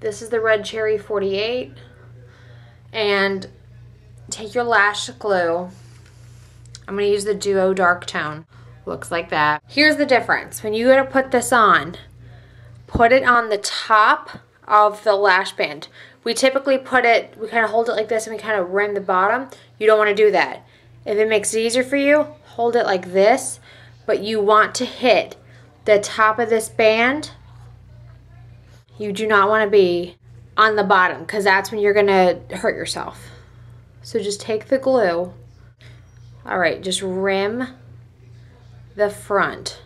This is the Red Cherry 48. And take your lash glue. I'm going to use the Duo Dark Tone. Looks like that. Here's the difference. When you go to put this on, put it on the top of the lash band. We typically put it, we kind of hold it like this and we kind of rim the bottom. You don't want to do that. If it makes it easier for you, hold it like this, but you want to hit the top of this band. You do not want to be on the bottom because that's when you're going to hurt yourself. So just take the glue. All right, just rim the front.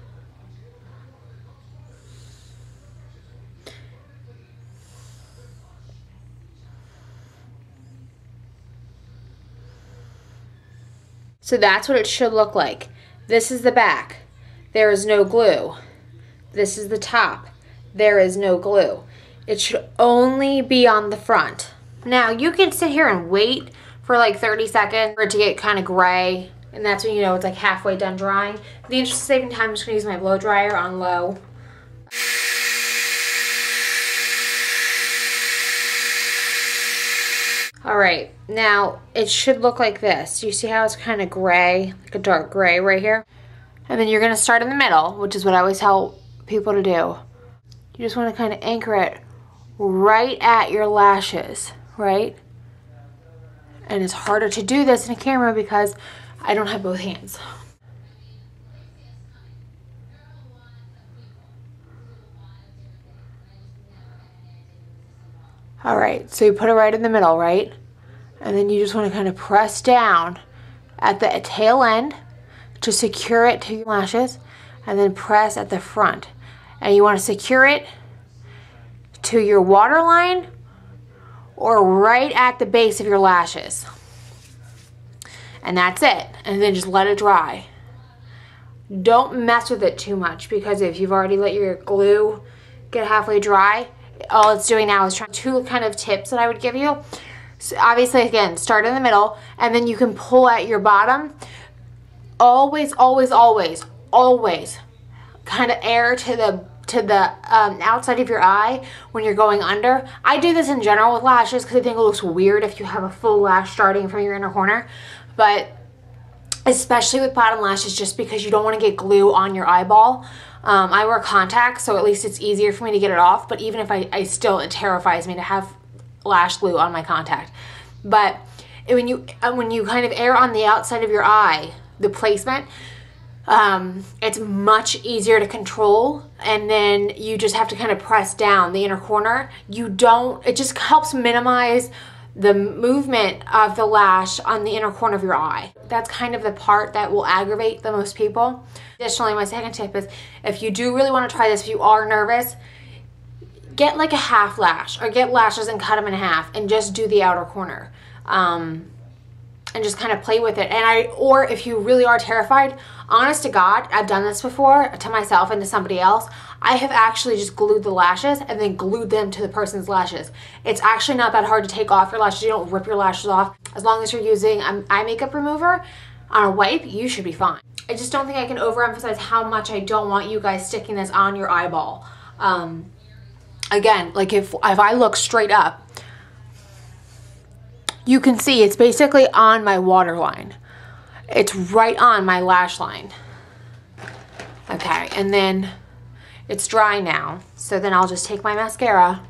So that's what it should look like. This is the back. There is no glue. This is the top. There is no glue. It should only be on the front. Now you can sit here and wait for like 30 seconds for it to get kind of gray, and that's when you know it's like halfway done drying. In the interest of saving time, I'm just gonna use my blow dryer on low. All right, now it should look like this. You see how it's kind of gray, like a dark gray right here? And then you're gonna start in the middle, which is what I always tell people to do. You just wanna kind of anchor it right at your lashes, right? And it's harder to do this in a camera because I don't have both hands. All right, so you put it right in the middle, right? And then you just want to kind of press down at the tail end to secure it to your lashes, and then press at the front. And you want to secure it to your waterline or right at the base of your lashes. And that's it. And then just let it dry. Don't mess with it too much, because if you've already let your glue get halfway dry, all it's doing now is trying. Two kind of tips that I would give you. So obviously, again, start in the middle, and then you can pull at your bottom. Always, always, always, always kind of air to the outside of your eye when you're going under. I do this in general with lashes because I think it looks weird if you have a full lash starting from your inner corner, but especially with bottom lashes, just because you don't want to get glue on your eyeball. I wear contacts, so at least it's easier for me to get it off, but even if I still, it terrifies me to have lash glue on my contact. But when you kind of air on the outside of your eye, the placement, it's much easier to control, and then you just have to kind of press down the inner corner. It just helps minimize the movement of the lash on the inner corner of your eye. That's kind of the part that will aggravate the most people. Additionally, my second tip is, if you do really want to try this, if you are nervous, get like a half lash, or get lashes and cut them in half and just do the outer corner. And just kind of play with it. Or if you really are terrified, honest to God, I've done this before to myself and to somebody else. I have actually just glued the lashes and then glued them to the person's lashes. It's actually not that hard to take off your lashes. You don't rip your lashes off. As long as you're using an eye makeup remover on a wipe, you should be fine. I just don't think I can overemphasize how much I don't want you guys sticking this on your eyeball. Again, like if I look straight up, you can see it's basically on my waterline. It's right on my lash line. Okay, and then it's dry now. So then I'll just take my mascara.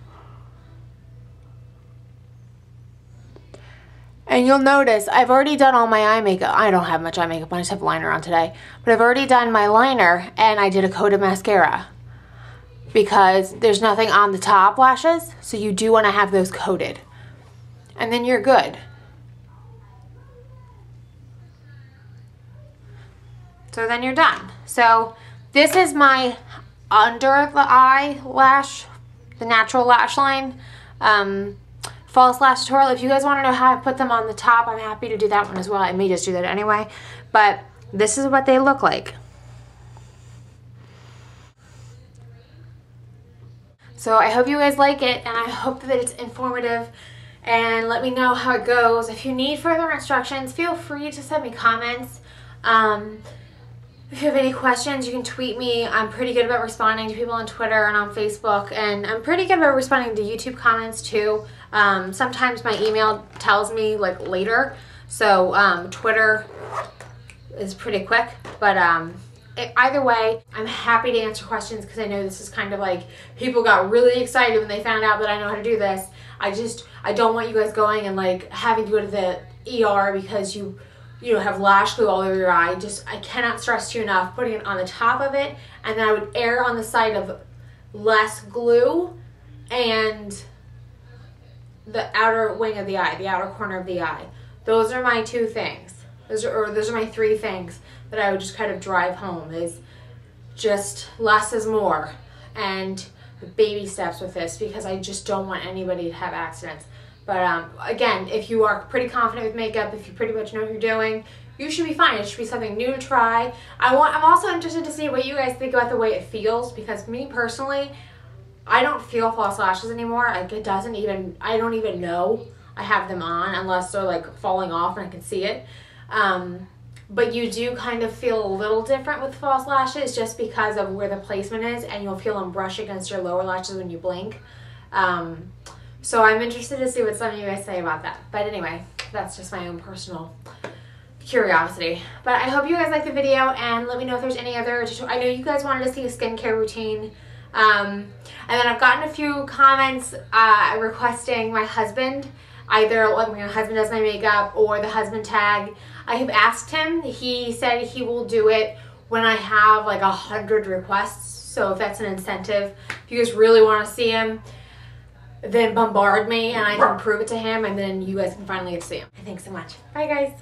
And you'll notice I've already done all my eye makeup. I don't have much eye makeup, I just have liner on today. But I've already done my liner, and I did a coat of mascara, because there's nothing on the top lashes, so you do want to have those coated. And then you're good. So then you're done. So this is my under the eye lash, the natural lash line, false lash tutorial. If you guys want to know how I put them on the top, I'm happy to do that one as well. I may just do that anyway. But this is what they look like. So I hope you guys like it, and I hope that it's informative. And let me know how it goes. If you need further instructions, feel free to send me comments. If you have any questions, you can tweet me. I'm pretty good about responding to people on Twitter and on Facebook, and I'm pretty good about responding to YouTube comments too. Sometimes my email tells me like later, so Twitter is pretty quick, but either way, I'm happy to answer questions because I know this is kind of like, people got really excited when they found out that I know how to do this. I don't want you guys going and like having to go to the ER because you have lash glue all over your eye. I cannot stress to you enough putting it on the top of it, and then I would err on the side of less glue and the outer wing of the eye, the outer corner of the eye. Those are my two things. Those are my three things that I would just kind of drive home, is just less is more, and baby steps with this, because I just don't want anybody to have accidents. But again, if you are pretty confident with makeup, if you pretty much know what you're doing, you should be fine. It should be something new to try. I'm also interested to see what you guys think about the way it feels, because me personally, I don't feel false lashes anymore. Like, I don't even know I have them on unless they're like falling off and I can see it. But you do kind of feel a little different with false lashes just because of where the placement is, and you'll feel them brush against your lower lashes when you blink. So I'm interested to see what some of you guys say about that. But anyway, that's just my own personal curiosity. But I hope you guys liked the video, and let me know if there's any other, I know you guys wanted to see a skincare routine. And then I've gotten a few comments requesting my husband, either like my husband does my makeup or the husband tag. I have asked him. He said he will do it when I have like 100 requests. So if that's an incentive, if you guys really want to see him, then bombard me and I can prove it to him, and then you guys can finally get to see him. Thanks so much. Bye guys.